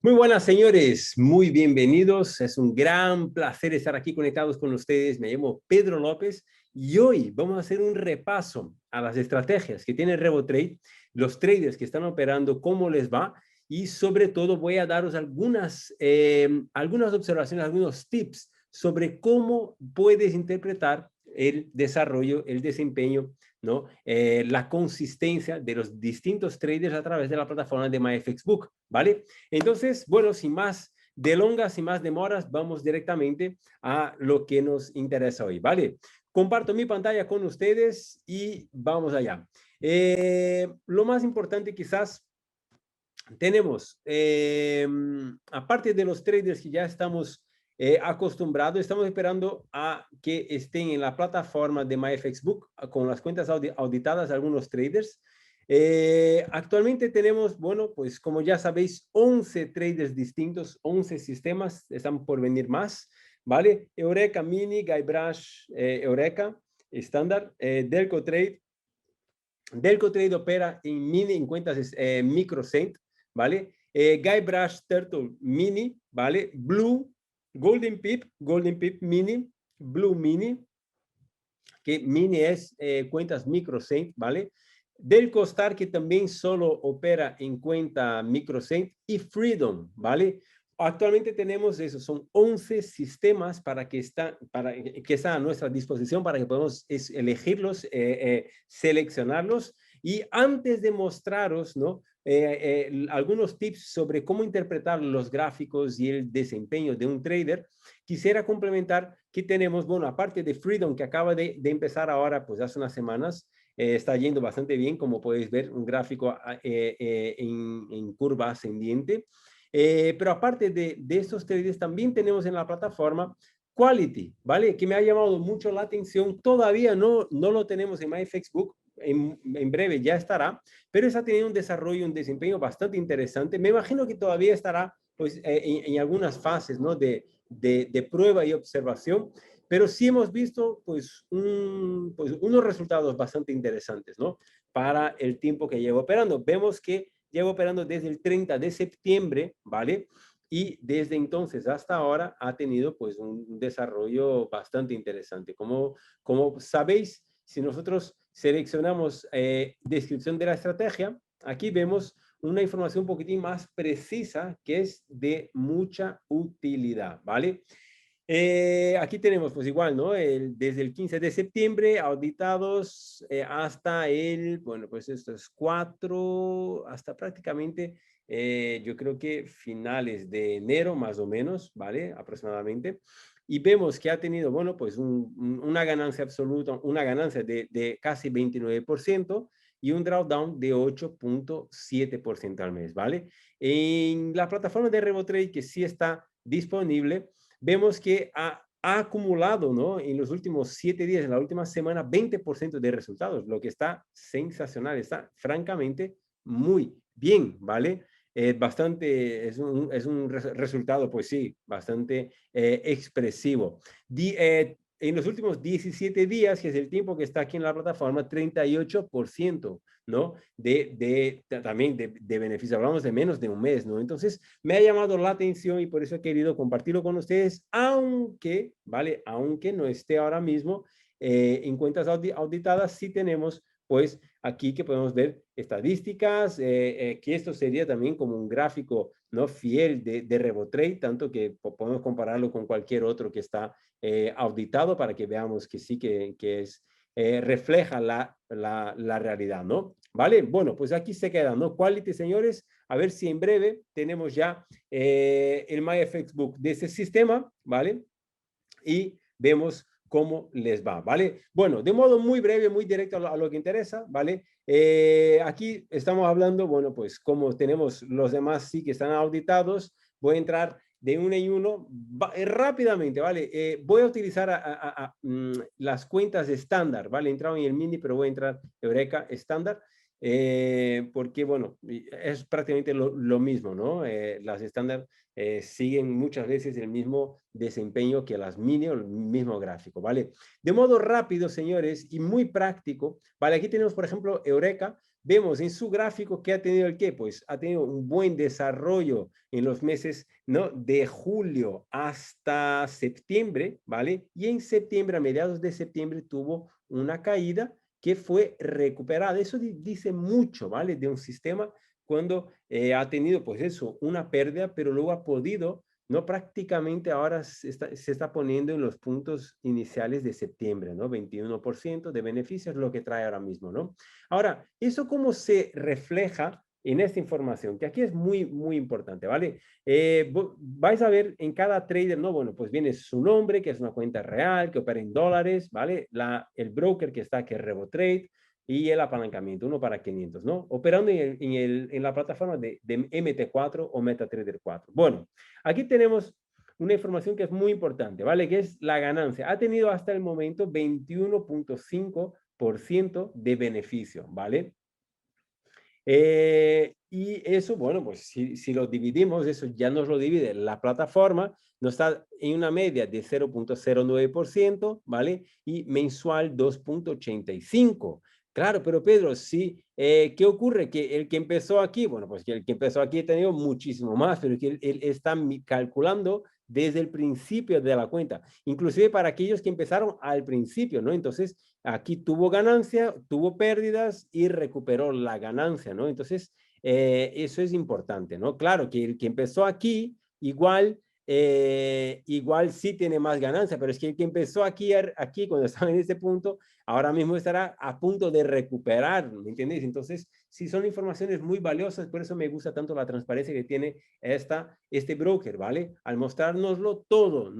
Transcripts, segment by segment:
Muy buenas, señores, muy bienvenidos. Es un gran placer estar aquí conectados con ustedes. Me llamo Pedro López y hoy vamos a hacer un repaso a las estrategias que tiene RevoTrade, los traders que están operando, cómo les va y sobre todo voy a daros algunas observaciones, algunos tips sobre cómo puedes interpretar el desarrollo, el desempeño, ¿no? La consistencia de los distintos traders a través de la plataforma de MyFXBook, ¿vale? Entonces, bueno, sin más delongas, sin más demoras, vamos directamente a lo que nos interesa hoy, ¿vale? Comparto mi pantalla con ustedes y vamos allá. Lo más importante quizás tenemos, aparte de los traders que ya estamos acostumbrados, estamos esperando a que estén en la plataforma de MyFXBook con las cuentas auditadas algunos traders. Actualmente tenemos, bueno, pues como ya sabéis, 11 traders distintos, 11 sistemas, están por venir más, ¿vale? Eureka, Mini, Guybrush, Eureka, estándar, Delco Trade. Delco Trade opera en Mini, en cuentas MicroCent, ¿vale? Guybrush Turtle Mini, ¿vale? Blue, Golden Pip Mini, Blue Mini, que Mini es cuentas MicroCent, ¿vale? Delco Star, que también solo opera en cuenta MicroCent, y Freedom, ¿vale? Actualmente tenemos eso, son 11 sistemas que están a nuestra disposición para que podamos elegirlos, seleccionarlos. Y antes de mostraros, ¿no? Algunos tips sobre cómo interpretar los gráficos y el desempeño de un trader, quisiera complementar que tenemos, bueno, aparte de Freedom, que acaba de empezar ahora, pues hace unas semanas, está yendo bastante bien, como podéis ver, un gráfico en curva ascendiente. Pero aparte de estos traders, también tenemos en la plataforma Quality, ¿vale? Que me ha llamado mucho la atención. Todavía no lo tenemos en MyFXBook. En breve ya estará, pero está teniendo un desarrollo, un desempeño bastante interesante. Me imagino que todavía estará pues, en algunas fases, ¿no? De prueba y observación, pero sí hemos visto pues, pues unos resultados bastante interesantes, ¿no? Para el tiempo que lleva operando. Vemos que lleva operando desde el 30 de septiembre, ¿vale? Y desde entonces hasta ahora ha tenido pues un desarrollo bastante interesante. Como sabéis, si nosotros seleccionamos descripción de la estrategia, aquí vemos una información un poquitín más precisa que es de mucha utilidad, ¿vale? Aquí tenemos pues igual, ¿no? Desde el 15 de septiembre auditados hasta bueno, pues estos 4, hasta prácticamente yo creo que finales de enero más o menos, ¿vale? Aproximadamente. Y vemos que ha tenido, bueno, pues una ganancia absoluta, una ganancia de casi 29% y un drawdown de 8.7% al mes, ¿vale? En la plataforma de RevoTrade que sí está disponible, vemos que ha acumulado, ¿no? En los últimos 7 días, en la última semana, 20% de resultados, lo que está sensacional, está francamente muy bien, ¿vale? Es un resultado, pues sí, bastante expresivo. En los últimos 17 días, que es el tiempo que está aquí en la plataforma, 38%, ¿no? También de beneficio. Hablamos de menos de un mes, ¿no? Entonces, me ha llamado la atención y por eso he querido compartirlo con ustedes, aunque, ¿vale? Aunque no esté ahora mismo en cuentas auditadas, sí tenemos pues aquí que podemos ver estadísticas, que esto sería también como un gráfico no fiel de RevoTrade, tanto que podemos compararlo con cualquier otro que está auditado para que veamos que sí que es, refleja la realidad, ¿no? ¿Vale? Bueno, pues aquí se queda, ¿no? Quality, señores, a ver si en breve tenemos ya el MyFXBook de ese sistema, ¿vale? Y vemos cómo les va, ¿vale? Bueno, de modo muy breve, muy directo a lo que interesa, ¿vale? Aquí estamos hablando, bueno, pues como tenemos los demás sí que están auditados, voy a entrar de uno en uno rápidamente, ¿vale? Voy a utilizar las cuentas estándar, ¿vale? He entrado en el mini, pero voy a entrar Eureka estándar. Porque, bueno, es prácticamente lo mismo, ¿no? Las estándar siguen muchas veces el mismo desempeño que las mini o el mismo gráfico, ¿vale? De modo rápido, señores, y muy práctico, ¿vale? Aquí tenemos, por ejemplo, Eureka, vemos en su gráfico que ha tenido el qué, pues ha tenido un buen desarrollo en los meses, ¿no?, de julio hasta septiembre, ¿vale? Y en septiembre, a mediados de septiembre, tuvo una caída que fue recuperada. Eso dice mucho, ¿vale? De un sistema cuando ha tenido, pues eso, una pérdida, pero luego ha podido, ¿no? Prácticamente ahora se está poniendo en los puntos iniciales de septiembre, ¿no? 21% de beneficios, lo que trae ahora mismo, ¿no? Ahora, ¿eso cómo se refleja en esta información? Que aquí es muy, muy importante, ¿vale? Vais a ver en cada trader, ¿no? Bueno, pues viene su nombre, que es una cuenta real, que opera en dólares, ¿vale? El broker que está, que es RevoTrade, y el apalancamiento, 1 para 500, ¿no? Operando en la plataforma de MT4 o MetaTrader 4. Bueno, aquí tenemos una información que es muy importante, ¿vale? Que es la ganancia. Ha tenido hasta el momento 21.5% de beneficio, ¿vale? Y eso, bueno, pues si lo dividimos, eso ya nos lo divide la plataforma, nos está en una media de 0.09%, ¿vale? Y mensual 2.85%. Claro, pero Pedro, sí, ¿qué ocurre? Que el que empezó aquí, bueno, pues que el que empezó aquí ha tenido muchísimo más, pero que él está calculando desde el principio de la cuenta, inclusive para aquellos que empezaron al principio, ¿no? Entonces, aquí tuvo ganancia, tuvo pérdidas y recuperó la ganancia, ¿no? Entonces, eso es importante, ¿no? Claro que el que empezó aquí, igual sí tiene más ganancia, pero es que el que empezó aquí cuando estaba en este punto, ahora mismo estará a punto de recuperar, ¿me entiendes? Entonces, sí son informaciones muy valiosas, por eso me gusta tanto la transparencia que tiene este broker, ¿vale? Al mostrárnoslo todo,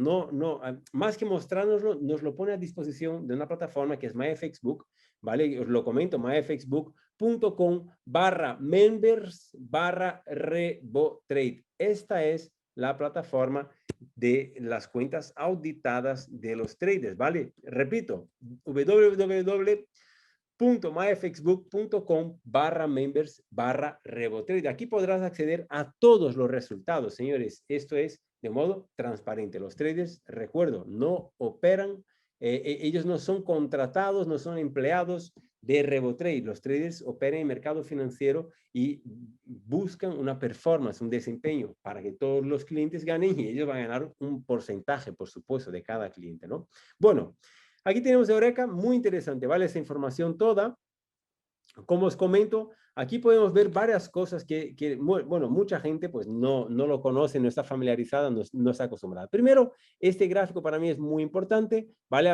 más que mostrárnoslo, nos lo pone a disposición de una plataforma que es MyFXBook, ¿vale? Os lo comento, myfxbook.com/members/RevoTrade. Esta es la plataforma de las cuentas auditadas de los traders, ¿vale? Repito, www.myfxbook.com/members/RevoTrade. Aquí podrás acceder a todos los resultados, señores. Esto es de modo transparente. Los traders, recuerdo, no operan, ellos no son contratados, no son empleados de RevoTrade. Los traders operan en mercado financiero y buscan una performance, un desempeño para que todos los clientes ganen y ellos van a ganar un porcentaje, por supuesto, de cada cliente, ¿no? Bueno, aquí tenemos Eureka, muy interesante, ¿vale? Esa información toda. Como os comento, aquí podemos ver varias cosas bueno, mucha gente pues no lo conoce, no está familiarizada, no está acostumbrada. Primero, este gráfico para mí es muy importante, ¿vale?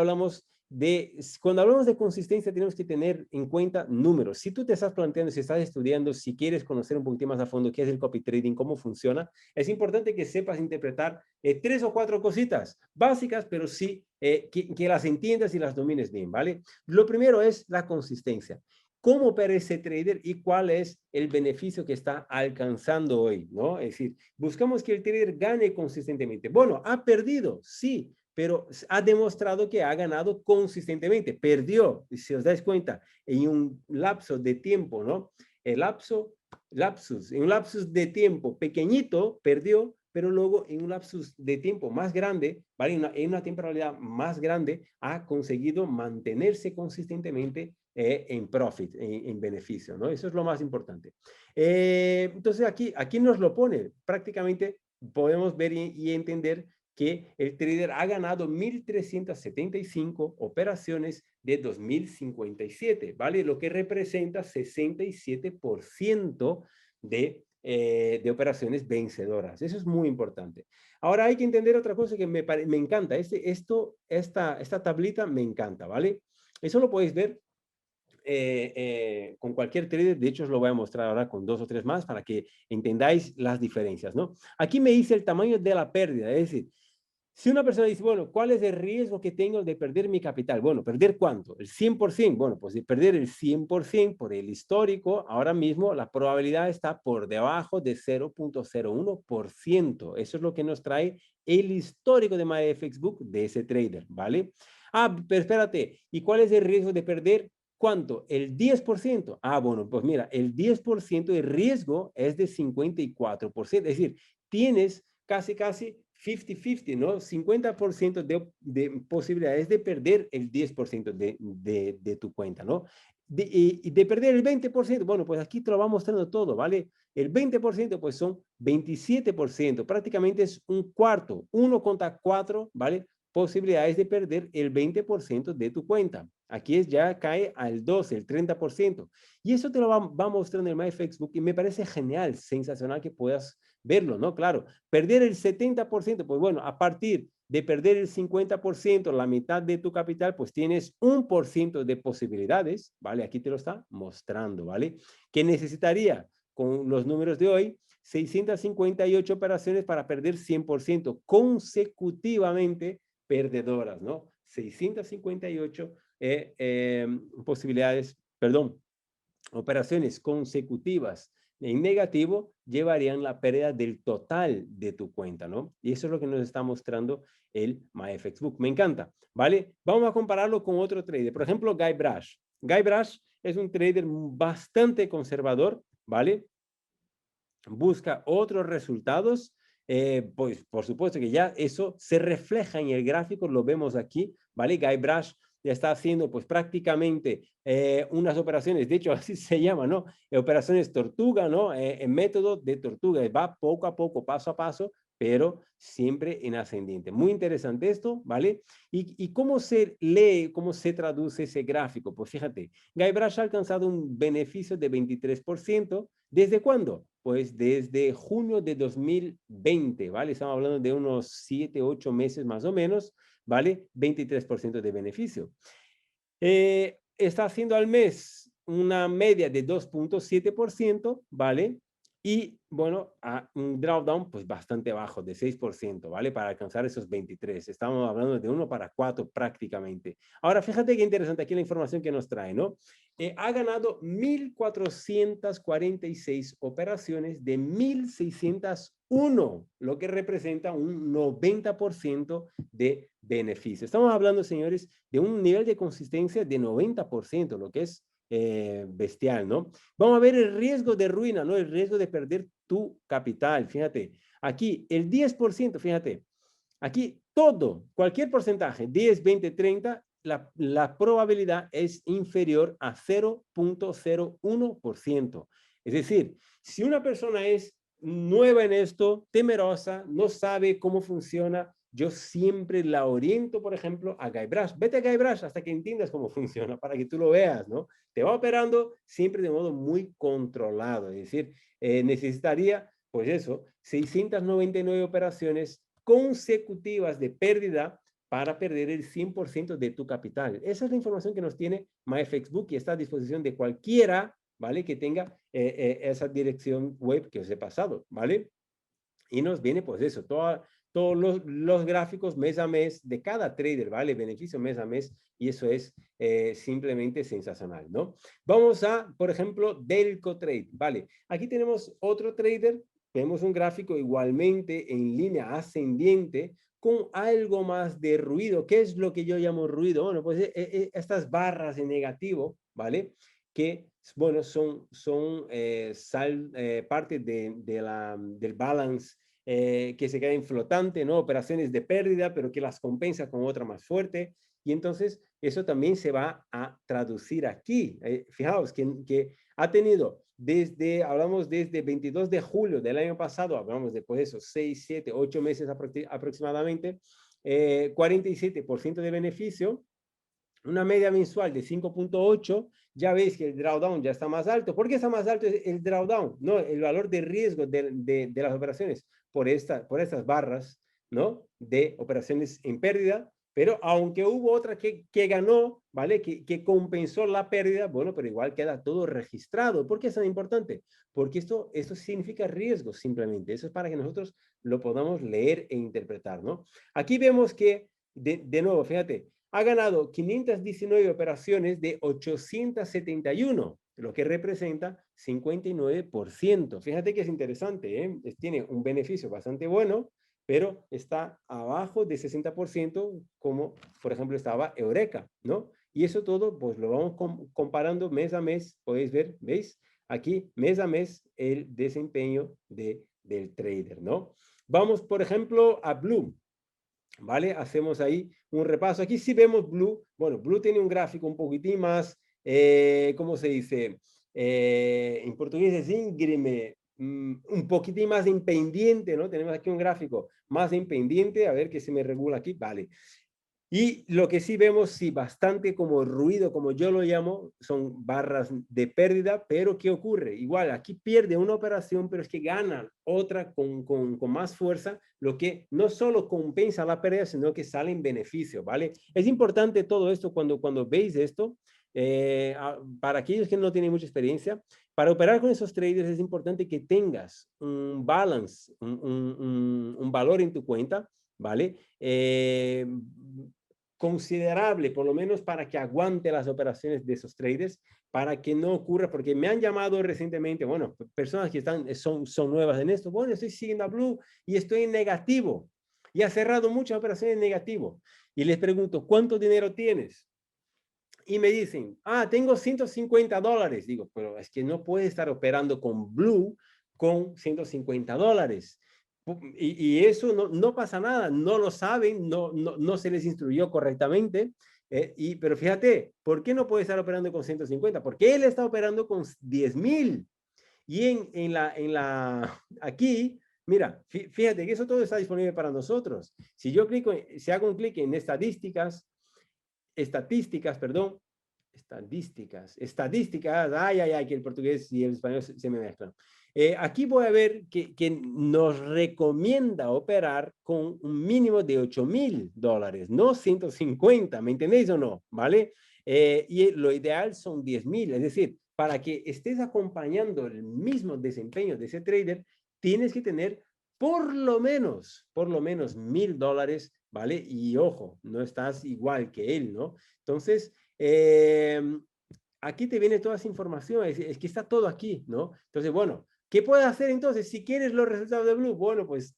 Cuando hablamos de consistencia tenemos que tener en cuenta números. Si tú te estás planteando, si estás estudiando, si quieres conocer un poquito más a fondo qué es el copy trading, cómo funciona, es importante que sepas interpretar 3 o 4 cositas básicas, pero sí que las entiendas y las domines bien, ¿vale? Lo primero es la consistencia. ¿Cómo opera ese trader y cuál es el beneficio que está alcanzando hoy? ¿No? Es decir, buscamos que el trader gane consistentemente. Bueno, ha perdido, sí, pero ha demostrado que ha ganado consistentemente. Perdió, si os dais cuenta, en un lapso de tiempo, ¿no? En un lapsus de tiempo pequeñito, perdió, pero luego en un lapsus de tiempo más grande, ¿vale? En una temporalidad más grande, ha conseguido mantenerse consistentemente en profit, en beneficio, ¿no? Eso es lo más importante. Entonces, aquí nos lo pone. Prácticamente podemos ver y entender que el trader ha ganado 1.375 operaciones de 2.057, ¿vale? Lo que representa 67% de operaciones vencedoras. Eso es muy importante. Ahora hay que entender otra cosa que me encanta. Esta tablita me encanta, ¿vale? Eso lo podéis ver con cualquier trader. De hecho os lo voy a mostrar ahora con 2 o 3 más para que entendáis las diferencias, ¿no? Aquí me dice el tamaño de la pérdida, es decir, si una persona dice, bueno, ¿cuál es el riesgo que tengo de perder mi capital? Bueno, ¿perder cuánto? ¿El 100%? Bueno, pues de perder el 100% por el histórico, ahora mismo la probabilidad está por debajo de 0.01%. Eso es lo que nos trae el histórico de MyFXBook de ese trader, ¿vale? Ah, pero espérate, ¿y cuál es el riesgo de perder? ¿Cuánto? El 10%. Ah, bueno, pues mira, el 10% de riesgo es de 54%. Es decir, tienes casi 50-50, ¿no? 50% de posibilidades de perder el 10% de tu cuenta, ¿no? de perder el 20%, bueno, pues aquí te lo va mostrando todo, ¿vale? El 20% pues son 27%, prácticamente es un cuarto, 1 contra 4, ¿vale? Posibilidades de perder el 20% de tu cuenta. Aquí ya cae al 12, el 30%. Y eso te lo va mostrando el MyFacebook y me parece genial, sensacional que puedas verlo, ¿no? Claro, perder el 70%, pues bueno, a partir de perder el 50%, la mitad de tu capital, pues tienes 1% de posibilidades, ¿vale? Aquí te lo está mostrando, ¿vale? ¿Qué necesitaría? Con los números de hoy, 658 operaciones para perder 100% consecutivamente perdedoras, ¿no? 658 posibilidades, perdón, operaciones consecutivas en negativo llevarían la pérdida del total de tu cuenta, ¿no? Y eso es lo que nos está mostrando el MyFXBook. Me encanta, ¿vale? Vamos a compararlo con otro trader. Por ejemplo, Guybrush. Guybrush es un trader bastante conservador, ¿vale? Busca otros resultados. Pues por supuesto que ya eso se refleja en el gráfico, lo vemos aquí, ¿vale? Guybrush ya está haciendo pues prácticamente unas operaciones, de hecho así se llama, ¿no? Operaciones tortuga, ¿no? En método de tortuga, va poco a poco, paso a paso, pero siempre en ascendiente. Muy interesante esto, ¿vale? ¿Y cómo se lee, cómo se traduce ese gráfico? Pues fíjate, Guybrush ha alcanzado un beneficio de 23%. ¿Desde cuándo? Pues desde junio de 2020, ¿vale? Estamos hablando de unos 7, 8 meses más o menos, ¿vale? 23% de beneficio. Está haciendo al mes una media de 2.7%, ¿vale? Y, bueno, a un drawdown pues bastante bajo, de 6%, ¿vale? Para alcanzar esos 23. Estamos hablando de 1 para 4 prácticamente. Ahora, fíjate qué interesante aquí la información que nos trae, ¿no? Ha ganado 1.446 operaciones de 1.601, lo que representa un 90% de beneficio. Estamos hablando, señores, de un nivel de consistencia de 90%, lo que es bestial, ¿no? Vamos a ver el riesgo de ruina, ¿no? El riesgo de perder tu capital. Fíjate, aquí el 10%, fíjate, aquí todo, cualquier porcentaje, 10, 20, 30, la probabilidad es inferior a 0.01%. Es decir, si una persona es nueva en esto, temerosa, no sabe cómo funciona, yo siempre la oriento, por ejemplo, a Guybrush. Vete a Guybrush hasta que entiendas cómo funciona, para que tú lo veas, ¿no? Te va operando siempre de modo muy controlado. Es decir, necesitaría, pues eso, 699 operaciones consecutivas de pérdida para perder el 100% de tu capital. Esa es la información que nos tiene MyFXBook y está a disposición de cualquiera, ¿vale? Que tenga esa dirección web que os he pasado, ¿vale? Y nos viene pues eso, todos los gráficos mes a mes de cada trader, ¿vale? Beneficio mes a mes y eso es simplemente sensacional, ¿no? Vamos a, por ejemplo, Delco Trade, ¿vale? Aquí tenemos otro trader, vemos un gráfico igualmente en línea ascendiente con algo más de ruido. ¿Qué es lo que yo llamo ruido? Bueno, pues estas barras en negativo, ¿vale? Que, bueno, son parte del balance que se queda en flotante, ¿no? Operaciones de pérdida, pero que las compensa con otra más fuerte. Y entonces eso también se va a traducir aquí. Fijaos que ha tenido hablamos desde 22 de julio del año pasado, hablamos de pues eso, 6, 7, 8 meses aproximadamente, 47% de beneficio, una media mensual de 5.8, ya veis que el drawdown ya está más alto. ¿Por qué está más alto el drawdown? No, el valor de riesgo de las operaciones por estas barras, ¿no? De operaciones en pérdida, pero aunque hubo otra que ganó, ¿vale? Que compensó la pérdida, bueno, pero igual queda todo registrado. ¿Por qué es tan importante? Porque esto significa riesgo simplemente. Eso es para que nosotros lo podamos leer e interpretar, ¿no? Aquí vemos que, de nuevo, fíjate, ha ganado 519 operaciones de 871, lo que representa 59%. Fíjate que es interesante, ¿eh? Tiene un beneficio bastante bueno, pero está abajo de 60%, como por ejemplo estaba Eureka, ¿no? Y eso todo, pues lo vamos comparando mes a mes, podéis ver, ¿veis? Aquí, mes a mes, el desempeño del trader, ¿no? Vamos, por ejemplo, a Bloom. ¿Vale? Hacemos ahí un repaso. Aquí sí vemos Blue. Bueno, Blue tiene un gráfico un poquitín más ¿cómo se dice? En portugués es íngreme, un poquitín más impendiente, ¿no? Tenemos aquí un gráfico más impendiente, a ver que se me regula aquí, vale. Y lo que sí vemos, sí, bastante como ruido, como yo lo llamo, son barras de pérdida, pero ¿qué ocurre? Igual, aquí pierde una operación, pero es que gana otra con más fuerza, lo que no solo compensa la pérdida, sino que sale en beneficio, ¿vale? Es importante todo esto cuando veis esto, para aquellos que no tienen mucha experiencia, para operar con esos traders es importante que tengas un balance, un valor en tu cuenta, ¿vale? Considerable, por lo menos para que aguante las operaciones de esos traders, para que no ocurra, porque me han llamado recientemente, bueno, personas que son nuevas en esto, bueno, estoy siguiendo a Blue y estoy en negativo, y ha cerrado muchas operaciones en negativo, y les pregunto, ¿cuánto dinero tienes? Y me dicen, tengo $150. Digo, pero es que no puede estar operando con Blue con $150. Y eso no pasa nada, no lo saben, no se les instruyó correctamente. Pero fíjate, ¿por qué no puede estar operando con 150? Porque él está operando con 10,000. Y aquí, mira, fíjate que eso todo está disponible para nosotros. Si yo si hago un clic en estadísticas, ay, que el portugués y el español se me mezclan. Aquí voy a ver que nos recomienda operar con un mínimo de $8,000, no 150, ¿me entendéis o no? ¿Vale? Y lo ideal son 10,000, es decir, para que estés acompañando el mismo desempeño de ese trader, tienes que tener por lo menos $1,000, ¿vale? Y ojo, no estás igual que él, ¿no? Entonces, aquí te viene toda esa información, es que está todo aquí, ¿no? Entonces, bueno, ¿qué puedes hacer entonces si quieres los resultados de Blue? Bueno, pues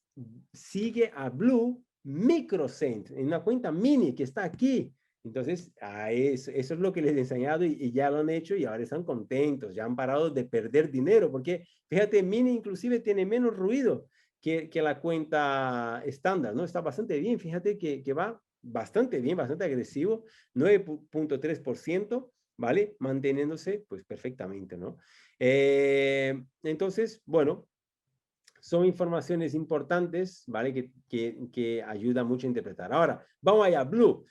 sigue a Blue Microcent en una cuenta mini que está aquí. Entonces, eso es lo que les he enseñado y ya lo han hecho y ahora están contentos, ya han parado de perder dinero, porque fíjate, mini inclusive tiene menos ruido que la cuenta estándar, ¿no? Está bastante bien, fíjate que va bastante bien, bastante agresivo, 9.3%, ¿vale? Manteniéndose, pues, perfectamente, ¿no? Entonces, bueno, son informaciones importantes, ¿vale? Que ayuda mucho a interpretar. Ahora, vamos allá, Blue.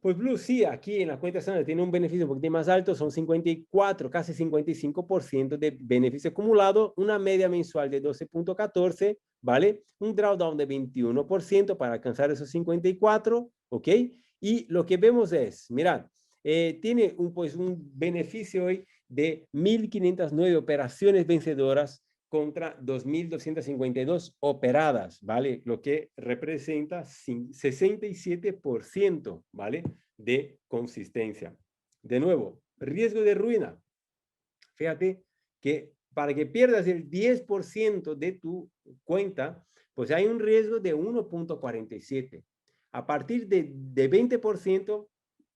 Pues Blue sí, aquí en la cuenta estándar tiene un beneficio un poquito más alto, son 54, casi 55% de beneficio acumulado, una media mensual de 12.14, ¿vale? Un drawdown de 21% para alcanzar esos 54, ¿ok? Y lo que vemos es, mirad, tiene un beneficio hoy de 1.509 operaciones vencedoras contra 2.252 operadas, ¿vale? Lo que representa 67%, ¿vale? De consistencia. De nuevo, riesgo de ruina. Fíjate que para que pierdas el 10% de tu cuenta, pues hay un riesgo de 1.47. A partir de 20%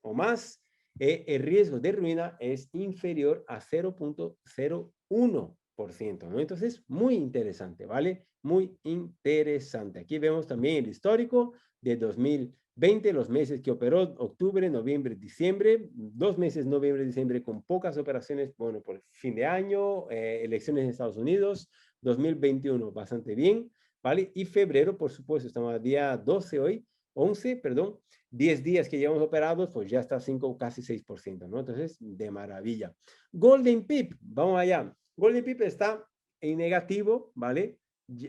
o más, el riesgo de ruina es inferior a 0.01%, ¿no? Entonces, muy interesante, ¿vale? Muy interesante. Aquí vemos también el histórico de 2020, los meses que operó, octubre, noviembre, diciembre, 2 meses, noviembre, diciembre, con pocas operaciones, bueno, por fin de año, elecciones en Estados Unidos, 2021, bastante bien, ¿vale? Y febrero, por supuesto, estamos a día 12 hoy, 11, perdón, 10 días que llevamos operados, pues ya está 5, casi 6%, ¿no? Entonces, de maravilla. Golden Pip, vamos allá. Golden Pip está en negativo, ¿vale?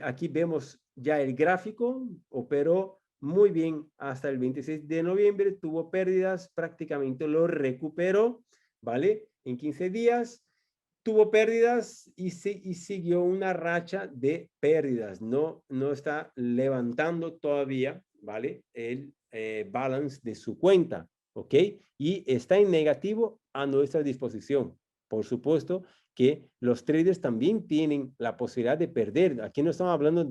Aquí vemos ya el gráfico, operó muy bien hasta el 26 de noviembre, tuvo pérdidas, prácticamente lo recuperó, ¿vale? En 15 días tuvo pérdidas y siguió una racha de pérdidas, no está levantando todavía, ¿vale? El balance de su cuenta, ¿ok? Y está en negativo a nuestra disposición. Por supuesto que los traders también tienen la posibilidad de perder. Aquí no estamos hablando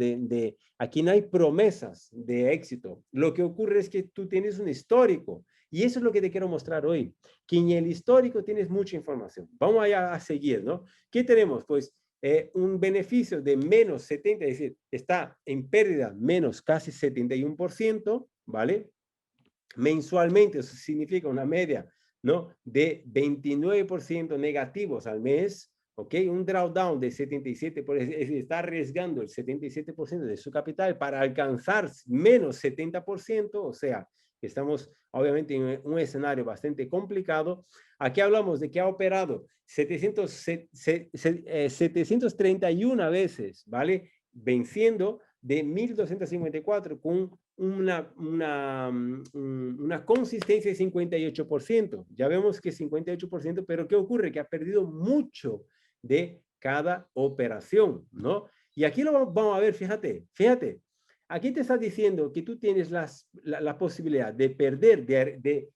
aquí no hay promesas de éxito. Lo que ocurre es que tú tienes un histórico y eso es lo que te quiero mostrar hoy, que en el histórico tienes mucha información. Vamos allá a seguir, ¿no? ¿Qué tenemos? Pues un beneficio de menos 70, es decir, está en pérdida menos casi 71%, ¿vale? Mensualmente, eso significa una media ¿no? De 29% negativos al mes, ¿ok? Un drawdown de 77%, es decir, está arriesgando el 77% de su capital para alcanzar menos 70%, o sea, estamos obviamente en un escenario bastante complicado. Aquí hablamos de que ha operado 731 veces, ¿vale? Venciendo de 1.254 con una consistencia de 58%. Ya vemos que 58%, pero ¿qué ocurre? Que ha perdido mucho de cada operación, ¿no? Y aquí lo vamos a ver, fíjate, aquí te está diciendo que tú tienes la posibilidad de perder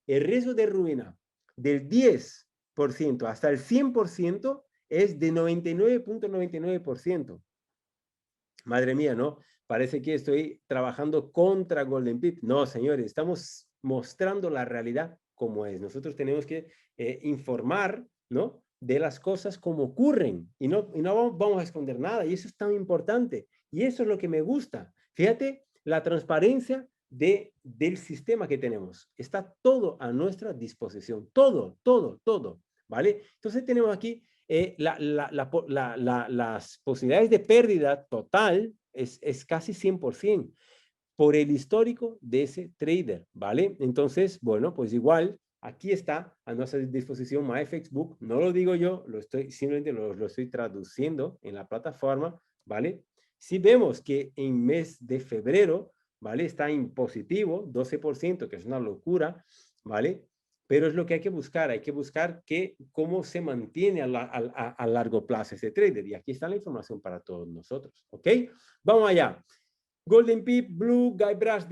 el riesgo de ruina del 10% hasta el 100% es de 99.99%. Madre mía, ¿no? Parece que estoy trabajando contra Golden Pip. No, señores, estamos mostrando la realidad como es. Nosotros tenemos que informar, ¿no? De las cosas como ocurren y no vamos a esconder nada. Y eso es tan importante. Y eso es lo que me gusta. Fíjate, la transparencia del sistema que tenemos. Está todo a nuestra disposición. Todo, todo, todo. ¿Vale? Entonces tenemos aquí las posibilidades de pérdida total es casi 100% por el histórico de ese trader, ¿vale? Entonces, bueno, pues igual, aquí está a nuestra disposición MyFXBook, no lo digo yo, simplemente lo estoy traduciendo en la plataforma, ¿vale? Si vemos que en mes de febrero, ¿vale? Está en positivo, 12%, que es una locura, ¿vale? Pero es lo que hay que buscar cómo se mantiene a largo plazo ese trader. Y aquí está la información para todos nosotros, ¿ok? Vamos allá. Golden Pip, Blue, Guybrush,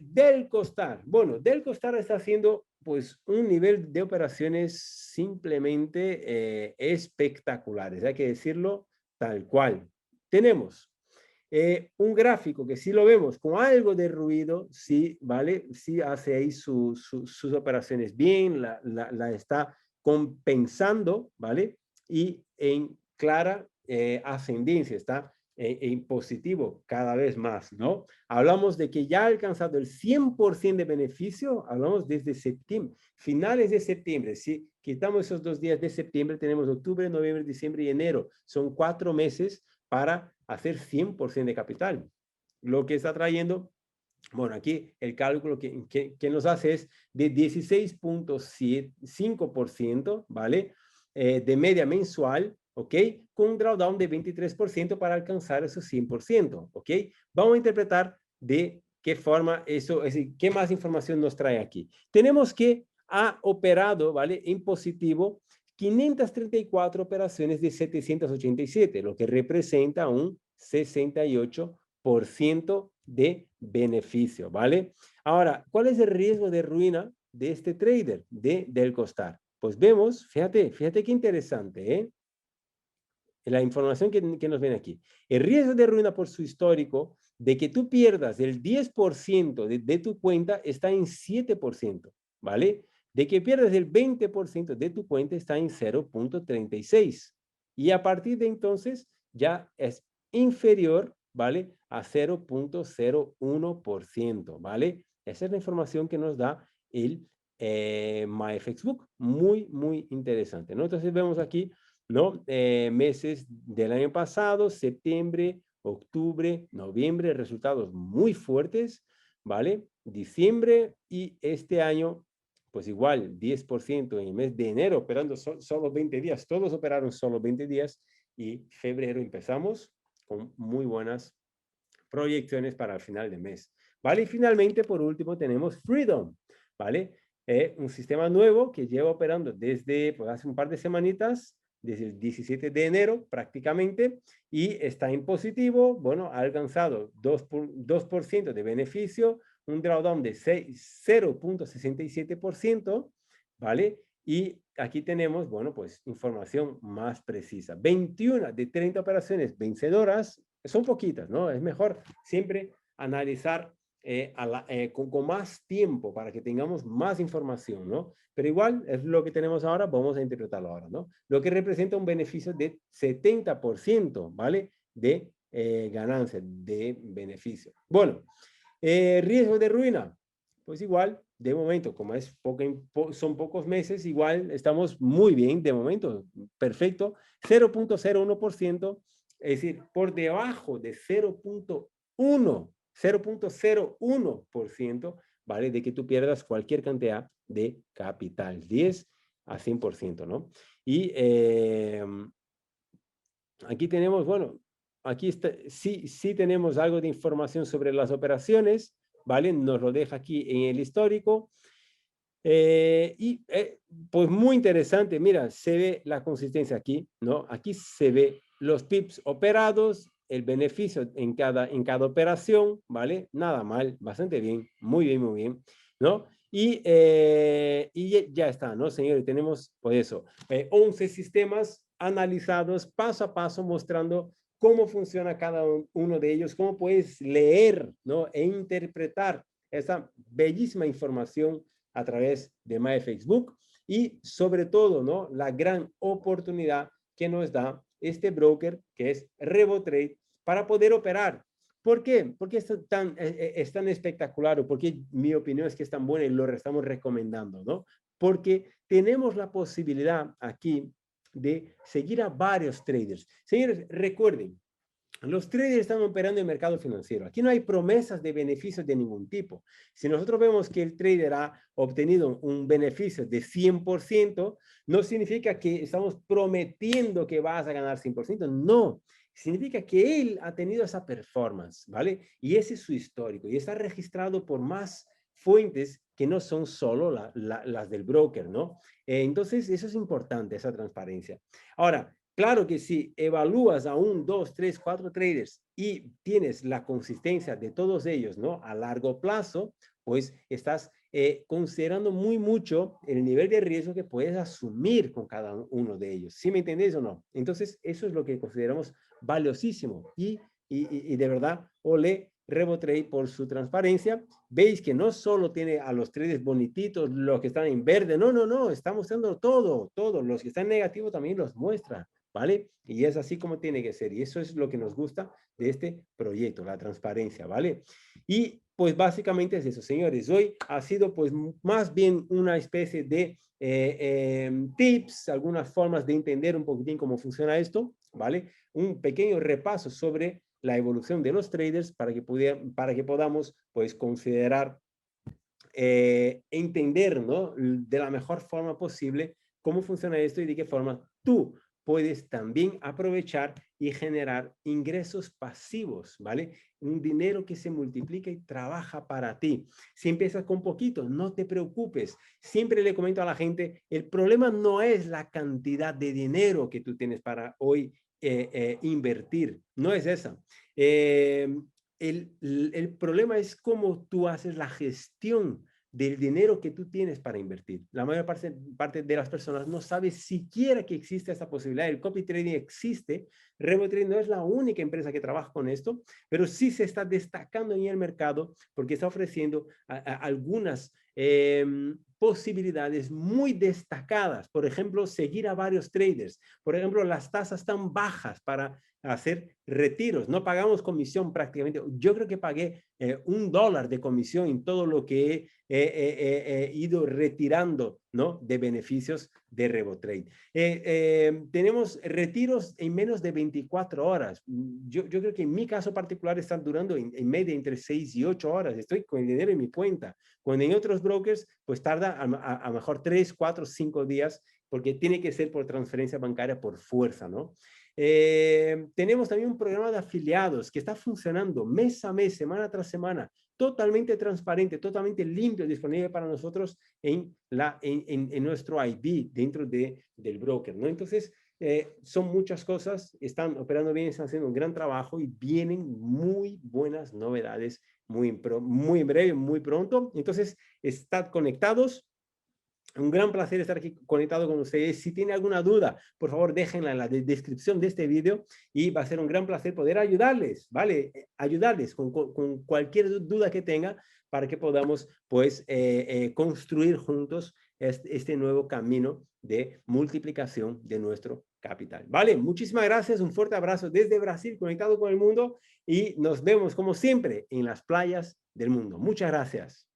Delcostar. Bueno, Delcostar está haciendo pues un nivel de operaciones simplemente espectaculares, hay que decirlo tal cual. Tenemos un gráfico que sí lo vemos con algo de ruido, sí, ¿vale? Sí hace ahí sus operaciones bien, la está compensando, ¿vale? Y en clara ascendencia, está en positivo cada vez más, ¿no? Hablamos de que ya ha alcanzado el 100% de beneficio, hablamos desde septiembre, finales de septiembre, si quitamos esos 2 días de septiembre, tenemos octubre, noviembre, diciembre y enero, son 4 meses para hacer 100% de capital. Lo que está trayendo, bueno, aquí el cálculo que nos hace es de 16.5%, ¿vale? De media mensual, ¿ok? Con un drawdown de 23% para alcanzar esos 100%, ¿ok? Vamos a interpretar de qué forma eso, es decir, qué más información nos trae aquí. Tenemos que ha operado, ¿vale? En positivo 534 operaciones de 787, lo que representa un 68% de beneficio, ¿vale? Ahora, ¿cuál es el riesgo de ruina de este trader, del costar? Pues vemos, fíjate qué interesante, ¿eh? La información que nos viene aquí. El riesgo de ruina por su histórico de que tú pierdas el 10% de tu cuenta está en 7%, ¿vale? De que pierdas el 20% de tu cuenta está en 0.36. Y a partir de entonces ya es inferior, ¿vale? A 0.01%, ¿vale? Esa es la información que nos da el MyFXBook. Muy, muy interesante, ¿no? Entonces vemos aquí, ¿no? Meses del año pasado, septiembre, octubre, noviembre, resultados muy fuertes, ¿vale? Diciembre y este año, pues igual, 10% en el mes de enero, operando solo 20 días, todos operaron solo 20 días y febrero empezamos con muy buenas proyecciones para el final de mes, ¿vale? Y finalmente, por último, tenemos Freedom, ¿vale? Un sistema nuevo que lleva operando desde pues, hace un par de semanitas, desde el 17 de enero prácticamente, y está en positivo, bueno, ha alcanzado 2% de beneficio, un drawdown de 0.67%, ¿vale? Y aquí tenemos, bueno, pues información más precisa. 21 de 30 operaciones vencedoras, son poquitas, ¿no? Es mejor siempre analizar con más tiempo para que tengamos más información, ¿no? Pero igual es lo que tenemos ahora, vamos a interpretarlo ahora, ¿no? Lo que representa un beneficio de 70%, ¿vale? De ganancia, de beneficio. Bueno, riesgo de ruina, pues igual de momento, como es son pocos meses, igual estamos muy bien de momento, perfecto, 0.01%, es decir, por debajo de 0.01%, ¿vale? De que tú pierdas cualquier cantidad de capital, 10 a 100%, ¿no? Y aquí tenemos, bueno, aquí está, sí tenemos algo de información sobre las operaciones, ¿vale? Nos lo deja aquí en el histórico. Pues muy interesante, mira, se ve la consistencia aquí, ¿no? Aquí se ve los pips operados, el beneficio en cada operación, ¿vale? Nada mal, bastante bien, muy bien, ¿no? Y ya está, ¿no, señores? Tenemos, pues eso, 11 sistemas analizados paso a paso, mostrando cómo funciona cada uno de ellos, cómo puedes leer, ¿no? E interpretar esa bellísima información a través de MyFacebook y sobre todo, ¿no? La gran oportunidad que nos da este broker que es RevoTrade para poder operar. ¿Por qué? ¿Por qué es tan espectacular? ¿O por qué mi opinión es que es tan buena y lo estamos recomendando, ¿no? Porque tenemos la posibilidad aquí de seguir a varios traders. Señores, recuerden, los traders están operando en el mercado financiero. Aquí no hay promesas de beneficios de ningún tipo. Si nosotros vemos que el trader ha obtenido un beneficio de 100%, no significa que estamos prometiendo que vas a ganar 100%. No, significa que él ha tenido esa performance, ¿vale? Y ese es su histórico y está registrado por más fuentes que no son solo las del broker, ¿no? Entonces, eso es importante, esa transparencia. Ahora, claro que si evalúas a 1, 2, 3, 4 traders y tienes la consistencia de todos ellos, ¿no? A largo plazo, pues estás considerando mucho el nivel de riesgo que puedes asumir con cada uno de ellos. ¿Sí me entendéis o no? Entonces, eso es lo que consideramos valiosísimo y de verdad, ole RevoTrade por su transparencia. Veis que no solo tiene a los traders bonititos, los que están en verde, no, está mostrando todo, los que están negativos también los muestra, ¿vale? Y es así como tiene que ser, y eso es lo que nos gusta de este proyecto, la transparencia, ¿vale? Y pues básicamente es eso, señores. Hoy ha sido pues más bien una especie de tips, algunas formas de entender un poquitín cómo funciona esto, ¿vale? Un pequeño repaso sobre la evolución de los traders para que podamos pues considerar, entender, ¿no? De la mejor forma posible cómo funciona esto y de qué forma tú puedes también aprovechar y generar ingresos pasivos, ¿vale? Un dinero que se multiplica y trabaja para ti. Si empiezas con poquito, no te preocupes. Siempre le comento a la gente, el problema no es la cantidad de dinero que tú tienes para hoy invertir, no es esa. El problema es cómo tú haces la gestión del dinero que tú tienes para invertir. La mayor parte de las personas no sabe siquiera que existe esa posibilidad. El copy trading existe. RevoTrade no es la única empresa que trabaja con esto, pero sí se está destacando en el mercado porque está ofreciendo algunas posibilidades muy destacadas. Por ejemplo, seguir a varios traders. Por ejemplo, las tasas tan bajas para hacer retiros. No pagamos comisión prácticamente. Yo creo que pagué $1 de comisión en todo lo que he ido retirando, ¿no? De beneficios de RevoTrade. Tenemos retiros en menos de 24 horas. Yo creo que en mi caso particular están durando en media entre 6 y 8 horas. Estoy con el dinero en mi cuenta. Cuando en otros brokers, pues tarda a mejor 3, 4, 5 días, porque tiene que ser por transferencia bancaria por fuerza, ¿no? Tenemos también un programa de afiliados que está funcionando mes a mes, semana tras semana, totalmente transparente, totalmente limpio, disponible para nosotros en nuestro ID dentro del broker, ¿no? Entonces, son muchas cosas, están operando bien, están haciendo un gran trabajo y vienen muy buenas novedades muy en breve, muy pronto. Entonces, estad conectados. Un gran placer estar aquí conectado con ustedes. Si tienen alguna duda, por favor, déjenla en la descripción de este video y va a ser un gran placer poder ayudarles, ¿vale? Ayudarles con cualquier duda que tenga para que podamos, pues, construir juntos este nuevo camino de multiplicación de nuestro capital, ¿vale? Muchísimas gracias, un fuerte abrazo desde Brasil, conectado con el mundo y nos vemos, como siempre, en las playas del mundo. Muchas gracias.